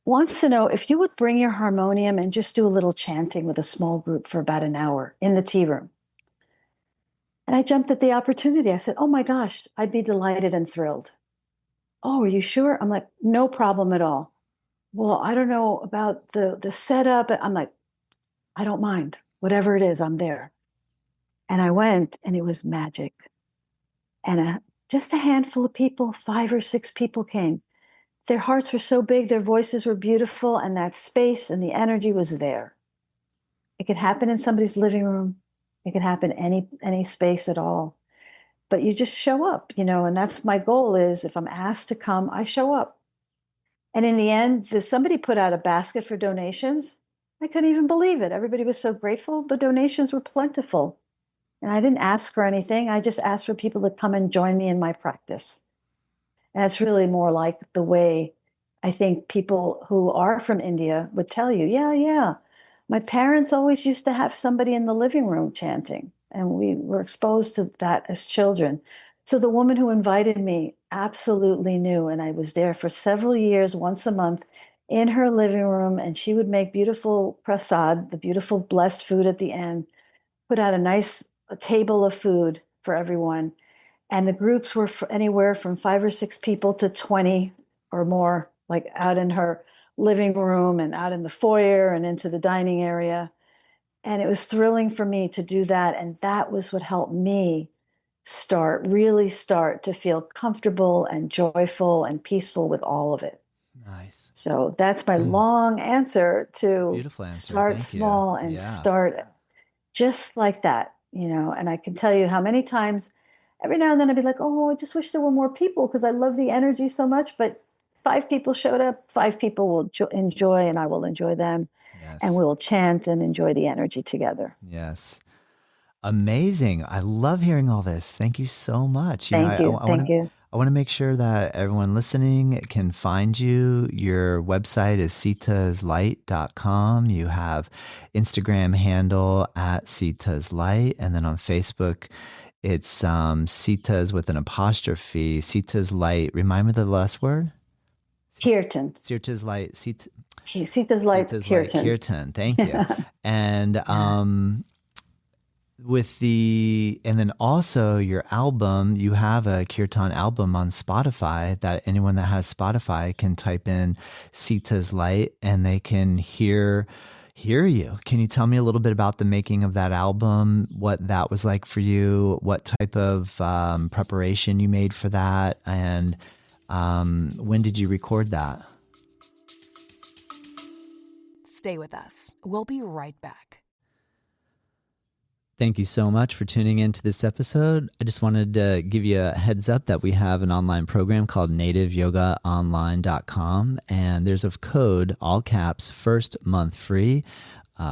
wants to know if you would bring your harmonium and just do a little chanting with a small group for about an hour in the tea room. And I jumped at the opportunity. I said, oh my gosh, I'd be delighted and thrilled. Oh, are you sure? I'm like, no problem at all. Well, I don't know about the setup. I'm like, I don't mind. Whatever it is, I'm there. And I went, and it was magic. And just a handful of people, 5 or 6 people came. their hearts were so big, their voices were beautiful, and that space and the energy was there. It could happen in somebody's living room. It could happen any space at all. But you just show up, and that's my goal is if I'm asked to come, I show up. And in the end, somebody put out a basket for donations. I couldn't even believe it. Everybody was so grateful. The donations were plentiful. And I didn't ask for anything. I just asked for people to come and join me in my practice. And it's really more like the way I think people who are from India would tell you, yeah. My parents always used to have somebody in the living room chanting, and we were exposed to that as children. So the woman who invited me absolutely knew, and I was there for several years, once a month, in her living room, and she would make beautiful prasad, the beautiful blessed food at the end, put out a nice table of food for everyone. And the groups were anywhere from 5 or 6 people to 20 or more, like out in her living room and out in the foyer and into the dining area. And it was thrilling for me to do that. And that was what helped me really start to feel comfortable and joyful and peaceful with all of it.
Nice.
So that's my long answer to
beautiful answer.
Start
Thank
small
you.
and start just like that, and I can tell you how many times every now and then I'd be like, oh, I just wish there were more people because I love the energy so much. But 5 people showed up, 5 people will enjoy and I will enjoy them.
Yes.
And we will chant and enjoy the energy together.
Yes. Amazing. I love hearing all this. Thank you so much.
Thank you. Thank you.
I want to make sure that everyone listening can find you. Your website is sitaslight.com. You have Instagram handle at sitaslight. And then on Facebook, it's Sita's with an apostrophe. Sita's light. Remind me the last word?
Kirtan.
Sita's light.
Sita's light. Kirtan.
Kirtan. Thank you. And and then also your album, you have a Kirtan album on Spotify that anyone that has Spotify can type in Sita's Light and they can hear you. Can you tell me a little bit about the making of that album, what that was like for you, what type of preparation you made for that, and when did you record that?
Stay with us. We'll be right back.
Thank you so much for tuning into this episode. I just wanted to give you a heads up that we have an online program called nativeyogaonline.com, and there's a code, all caps, first month free.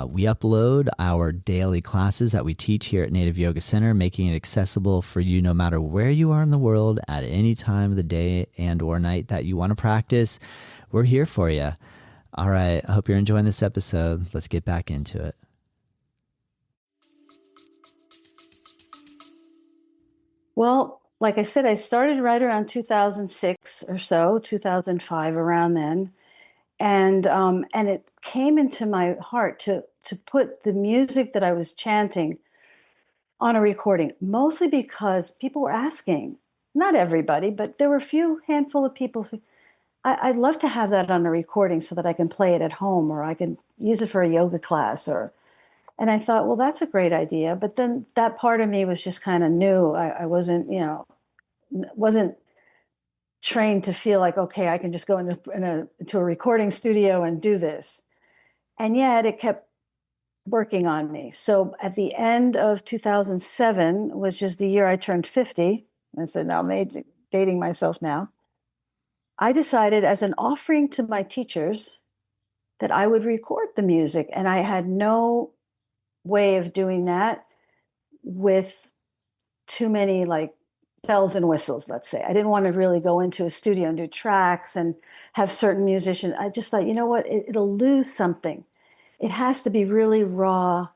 We upload our daily classes that we teach here at Native Yoga Center, making it accessible for you no matter where you are in the world at any time of the day and or night that you want to practice. We're here for you. All right. I hope you're enjoying this episode. Let's get back into it.
Well, like I said, I started right around 2006 or so, 2005, around then. And it came into my heart to put the music that I was chanting on a recording, mostly because people were asking, not everybody, but there were a handful of people who, I'd love to have that on a recording so that I can play it at home or I can use it for a yoga class and I thought, well, that's a great idea. But then that part of me was just kind of new. I wasn't, wasn't trained to feel like, okay, I can just go into a recording studio and do this. And yet it kept working on me. So at the end of 2007, which is the year I turned 50, I said, now I'm dating myself now, I decided as an offering to my teachers that I would record the music. And I had no way of doing that with too many like bells and whistles, let's say. I didn't want to really go into a studio and do tracks and have certain musicians. I just thought, you know what, it'll lose something. It has to be really raw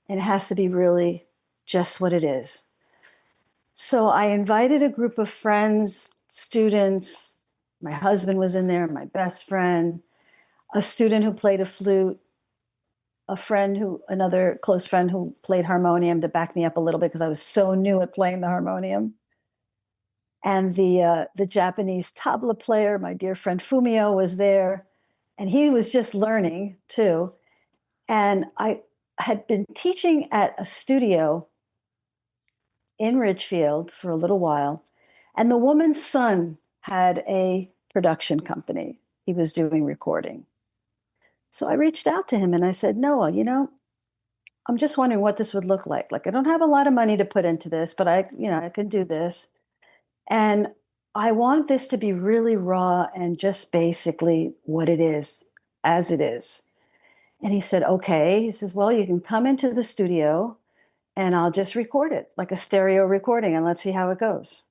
and it has to be really just what it is. So I invited a group of friends, students. My husband was in there, my best friend, a student who played a flute, another close friend who played harmonium to back me up a little bit because I was so new at playing the harmonium. And the Japanese tabla player, my dear friend Fumio, was there. And he was just learning too. And I had been teaching at a studio in Ridgefield for a little while. And the woman's son had a production company. He was doing recording. So I reached out to him and I said, Noah, I'm just wondering what this would look like. Like, I don't have a lot of money to put into this, but I can do this. And I want this to be really raw and just basically what it is, as it is. And he said, okay. He says, well, you can come into the studio and I'll just record it like a stereo recording and let's see how it goes.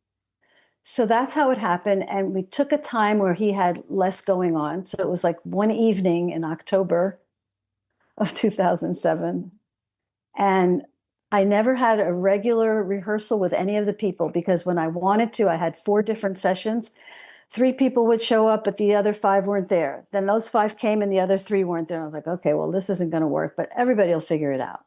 So that's how it happened. And we took a time where he had less going on. So it was like one evening in October of 2007. And I never had a regular rehearsal with any of the people because when I wanted to, I had 4 different sessions. 3 people would show up, but the other 5 weren't there. Then those 5 came and the other 3 weren't there. I was like, okay, well, this isn't going to work, but everybody will figure it out.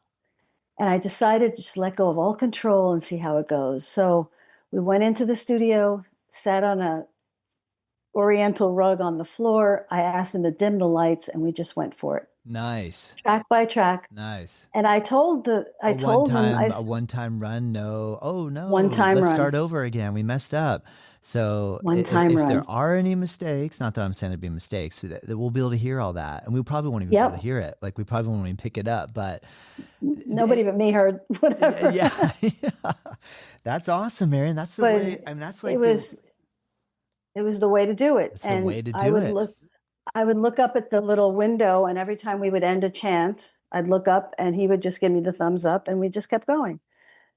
And I decided to just let go of all control and see how it goes. So we went into the studio, sat on a oriental rug on the floor. I asked him to dim the lights and we just went for it.
Nice.
Track by track.
Nice.
And I told him a
one-time run. No. Oh no.
One-time run.
Let's start over again. We messed up. So if there are any mistakes, not that I'm saying there'd be mistakes, that we'll be able to hear all that. And we probably won't even be able to hear it. Like we probably won't even pick it up, but
nobody but me heard whatever.
Yeah. That's awesome, Miriam. That's the way. I mean, that's like
it was the way to do it.
It's the way to do it.
I would look up at the little window, and every time we would end a chant, I'd look up and he would just give me the thumbs up and we just kept going.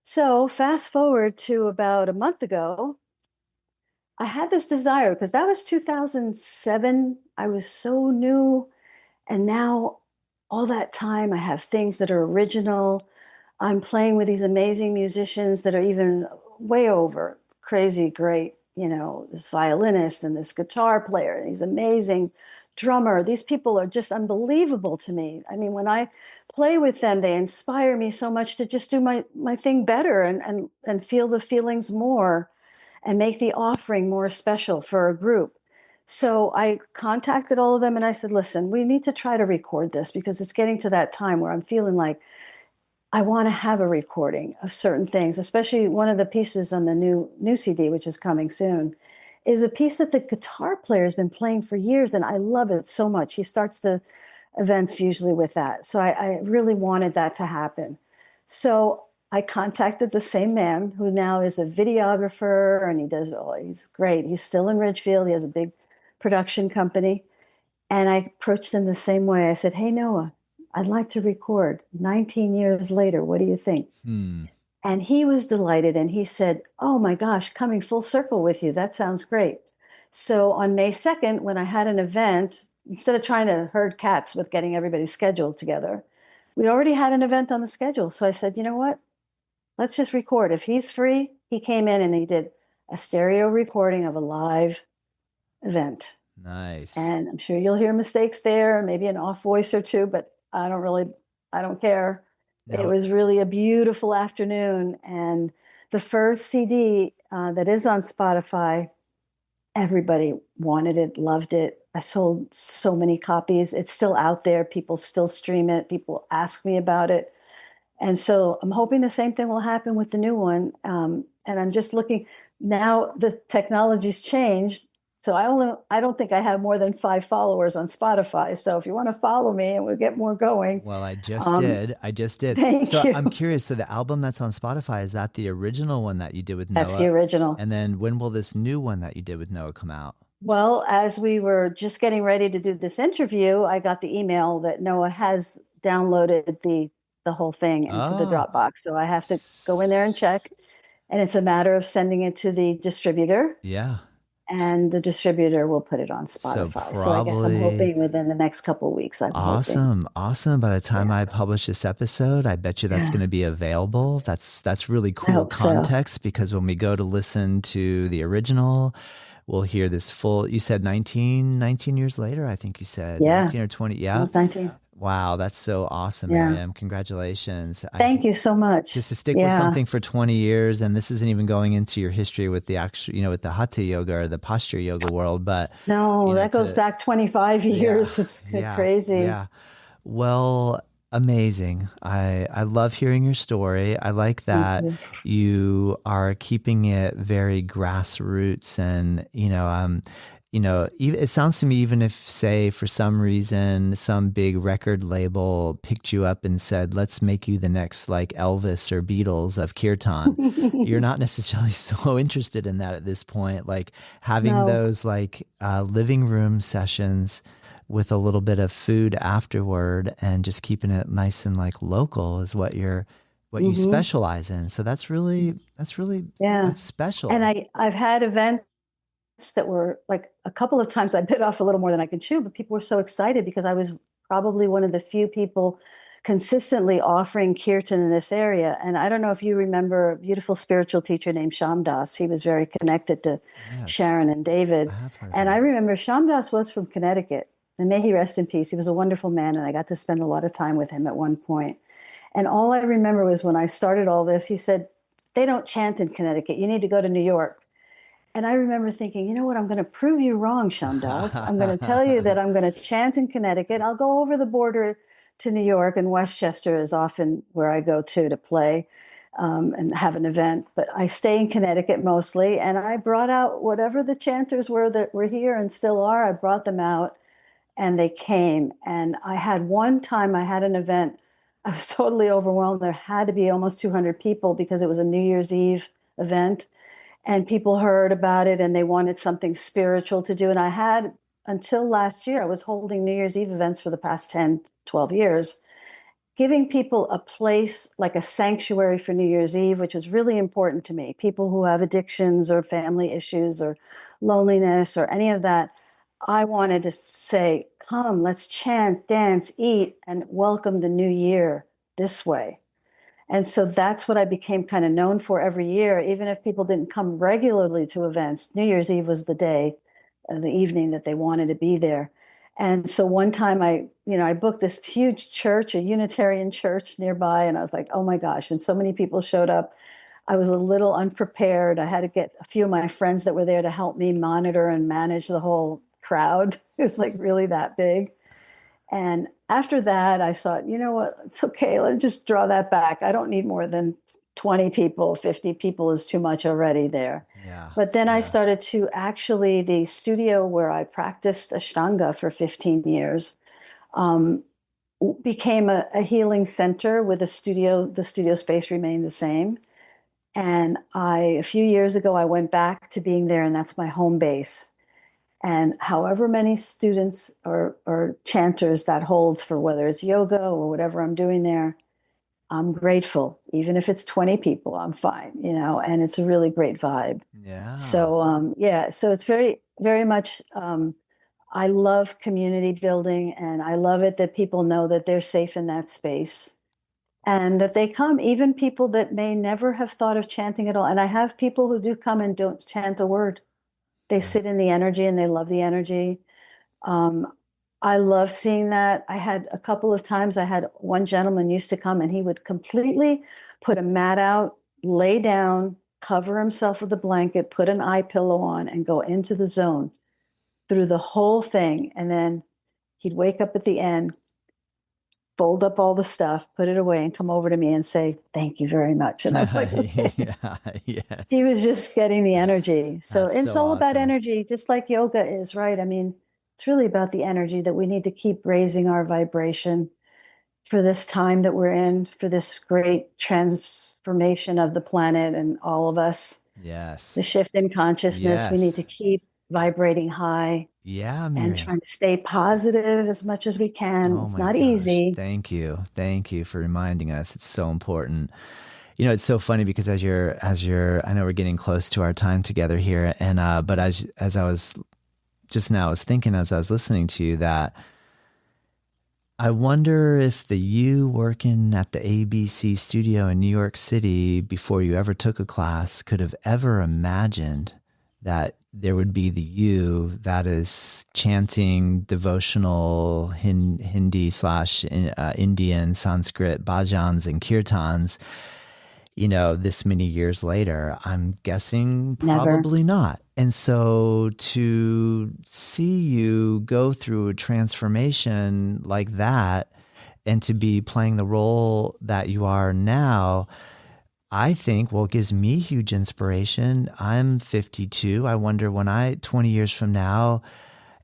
So fast forward to about a month ago, I had this desire because that was 2007. I was so new. And now all that time I have things that are original. I'm playing with these amazing musicians that are even way over crazy great, this violinist and this guitar player, and he's amazing drummer. These people are just unbelievable to me. I mean, when I play with them, they inspire me so much to just do my thing better and feel the feelings more and make the offering more special for a group. So I contacted all of them and I said, listen, we need to try to record this because it's getting to that time where I'm feeling like I want to have a recording of certain things, especially one of the pieces on the new CD, which is coming soon, is a piece that the guitar player has been playing for years, and I love it so much. He starts the events usually with that. So I really wanted that to happen. So I contacted the same man who now is a videographer, and he's great. He's still in Ridgefield. He has a big production company. And I approached him the same way. I said, hey, Noah, I'd like to record 19 years later. What do you think? And he was delighted. And he said, oh my gosh, coming full circle with you. That sounds great. So on May 2nd, when I had an event, instead of trying to herd cats with getting everybody scheduled together, we already had an event on the schedule. So I said, you know what? Let's just record. If he's free, he came in and he did a stereo recording of a live event.
Nice.
And I'm sure you'll hear mistakes there, maybe an off voice or 2, but I don't care. No. It was really a beautiful afternoon. And the first CD that is on Spotify, everybody wanted it, loved it. I sold so many copies. It's still out there. People still stream it. People ask me about it. And so I'm hoping the same thing will happen with the new one. And I'm just looking now, the technology's changed. So I don't think I have more than 5 followers on Spotify. So if you want to follow me and we'll get more going.
Well, I just did.
Thank you.
I'm curious. So the album that's on Spotify, is that the original one that you did with Noah?
That's the original.
And then when will this new one that you did with Noah come out?
Well, as we were just getting ready to do this interview, I got the email that Noah has downloaded the whole thing into the Dropbox. So I have to go in there and check. And it's a matter of sending it to the distributor.
Yeah.
And the distributor will put it on Spotify. So I guess I'm hoping within the next couple of weeks.
Awesome. By the time I publish this episode, I bet you that's going to be available. That's really cool context because when we go to listen to the original, we'll hear this full, you said 19 years later, I think you said 19 or 20. Yeah.
Almost 19.
Wow, that's so awesome, Miriam. Congratulations.
Thank you so much.
Just to stick with something for 20 years, and this isn't even going into your history with the actual, with the Hatha yoga or the posture yoga world, but
no, that goes back 25 years. It's crazy.
Yeah. Well, amazing. I love hearing your story. I like that you are keeping it very grassroots and, it sounds to me, even if, say, for some reason, some big record label picked you up and said, let's make you the next like Elvis or Beatles of Kirtan, you're not necessarily so interested in that at this point. Like having those like living room sessions with a little bit of food afterward and just keeping it nice and like local is what you specialize in. So that's special.
And I've had events that were like a couple of times I bit off a little more than I could chew, but people were so excited because I was probably one of the few people consistently offering kirtan in this area. And I don't know if you remember a beautiful spiritual teacher named Shamdas. He was very connected to Sharon and David. And I remember Shamdas was from Connecticut, and may he rest in peace. He was a wonderful man, and I got to spend a lot of time with him at one point. And all I remember was when I started all this, he said, they don't chant in Connecticut. You need to go to New York. And I remember thinking, you know what, I'm going to prove you wrong, Shamdas. I'm going to tell you that I'm going to chant in Connecticut. I'll go over the border to New York, and Westchester is often where I go to play and have an event. But I stay in Connecticut mostly, and I brought out whatever the chanters were that were here and still are. I brought them out, and they came. And I had one time, I had an event. I was totally overwhelmed. There had to be almost 200 people because it was a New Year's Eve event. And people heard about it and they wanted something spiritual to do. And I had, until last year, I was holding New Year's Eve events for the past 10, 12 years, giving people a place like a sanctuary for New Year's Eve, which is really important to me. People who have addictions or family issues or loneliness or any of that, I wanted to say, come, let's chant, dance, eat, and welcome the new year this way. And so that's what I became kind of known for every year, even if people didn't come regularly to events. New Year's Eve was the day, the evening that they wanted to be there. And so one time I booked this huge church, a Unitarian church nearby, and I was like, oh my gosh, and so many people showed up. I was a little unprepared. I had to get a few of my friends that were there to help me monitor and manage the whole crowd. It was like really that big. And after that, I thought, you know what, it's okay. Let's just draw that back. I don't need more than 20 people, 50 people is too much already there.
Yeah.
But then I started to actually, the studio where I practiced Ashtanga for 15 years became a healing center with a studio. The studio space remained the same. And a few years ago, I went back to being there, and that's my home base. And however many students or chanters that holds for, whether it's yoga or whatever I'm doing there, I'm grateful. Even if it's 20 people, I'm fine, and it's a really great vibe.
Yeah.
So, so it's very, very much, I love community building, and I love it that people know that they're safe in that space and that they come, even people that may never have thought of chanting at all. And I have people who do come and don't chant a word. They sit in the energy and they love the energy. I love seeing that. I had a couple of times, I had one gentleman used to come and he would completely put a mat out, lay down, cover himself with a blanket, put an eye pillow on, and go into the zone through the whole thing. And then he'd wake up at the end, fold up all the stuff, put it away, and come over to me and say, thank you very much. And I was like, okay.
Yes.
He was just getting the energy. So
That's
it's
so
all about
awesome.
energy, just like yoga is, right? I mean, it's really about the energy that we need to keep raising our vibration for this time that we're in, for this great transformation of the planet and all of us.
Yes.
The shift in consciousness.
Yes.
We need to keep vibrating high.
Yeah, Miriam.
And trying to stay positive as much as we can.
Oh,
it's
my
not
gosh.
easy.
Thank you. Thank you for reminding us. It's so important. It's so funny because as you're, I know we're getting close to our time together here. And, but as I was just now, I was thinking as I was listening to you that I wonder if you working at the ABC studio in New York City before you ever took a class could have ever imagined that there would be the you that is chanting devotional Hindi / Indian Sanskrit bhajans and kirtans, this many years later. I'm guessing probably not. And so to see you go through a transformation like that and to be playing the role that you are now, I think what gives me huge inspiration, I'm 52. I wonder 20 years from now,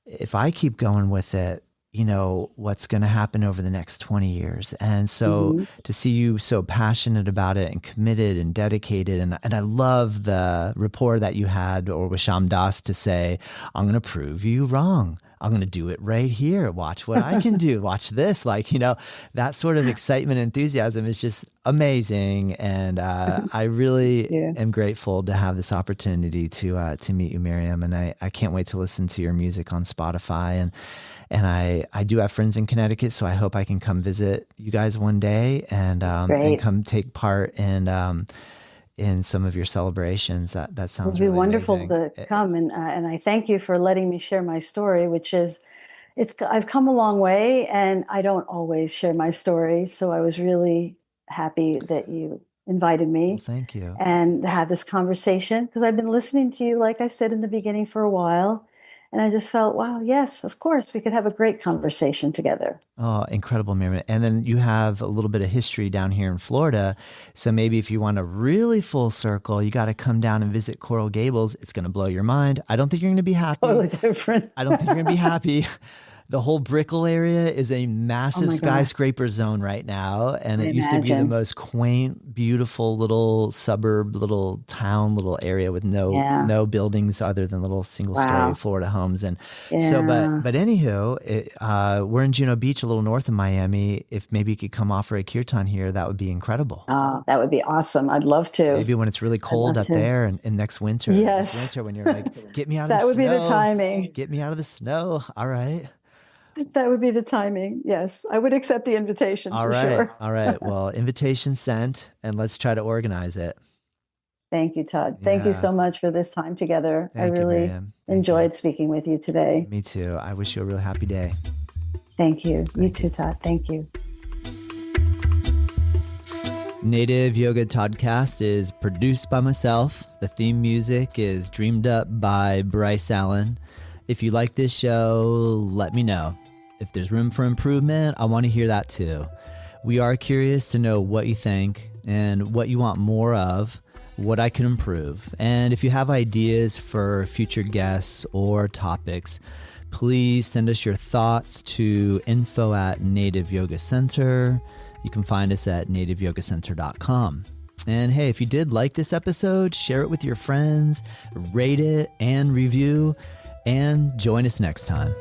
if I keep going with it, what's going to happen over the next 20 years. And so to see you so passionate about it and committed and dedicated. And I love the rapport that you had or with Sham Das to say, I'm going to prove you wrong. I'm going to do it right here. Watch what I can do. Watch this. That sort of excitement, enthusiasm is just amazing. And I really am grateful to have this opportunity to meet you, Miriam. And I can't wait to listen to your music on Spotify. And I do have friends in Connecticut, so I hope I can come visit you guys one day and come take part in some of your celebrations. That sounds really
It would be wonderful
amazing.
to come. And I thank you for letting me share my story, which is, I've come a long way and I don't always share my story. So I was really happy that you invited me.
Well, thank you.
And to have this conversation, because I've been listening to you, like I said in the beginning, for a while. And I just felt, wow, yes, of course, we could have a great conversation together.
Oh, incredible, Miriam. And then you have a little bit of history down here in Florida. So maybe if you want a really full circle, you got to come down and visit Coral Gables. It's going to blow your mind. I don't think you're going to be happy.
Totally different.
I don't think you're going to be happy. The whole Brickell area is a massive skyscraper zone right now. And it used to be the most quaint, beautiful little suburb, little town, little area with no buildings other than little single story Florida homes. And so, but anywho, we're in Juno Beach, a little north of Miami. If maybe you could come offer a kirtan here, that would be incredible.
Oh, that would be awesome. I'd love to.
Maybe when it's really cold up there and next winter.
Yes.
Next winter when you're like, get me out of the snow.
That would be the timing.
Get me out of the snow. All right.
That would be the timing. Yes, I would accept the invitation.
All
for
right.
Sure.
All right. Well, invitation sent, and let's try to organize it.
Thank you, Todd. Thank you so much for this time together. I really enjoyed speaking with you today.
Me too. I wish you a real happy day.
Thank you. You too, Todd. Thank you.
Native Yoga Toddcast is produced by myself. The theme music is dreamed up by Bryce Allen. If you like this show, let me know. If there's room for improvement, I want to hear that too. We are curious to know what you think and what you want more of, what I can improve. And if you have ideas for future guests or topics, please send us your thoughts to info@Native Yoga Center. You can find us at nativeyogacenter.com. And hey, if you did like this episode, share it with your friends, rate it and review, and join us next time.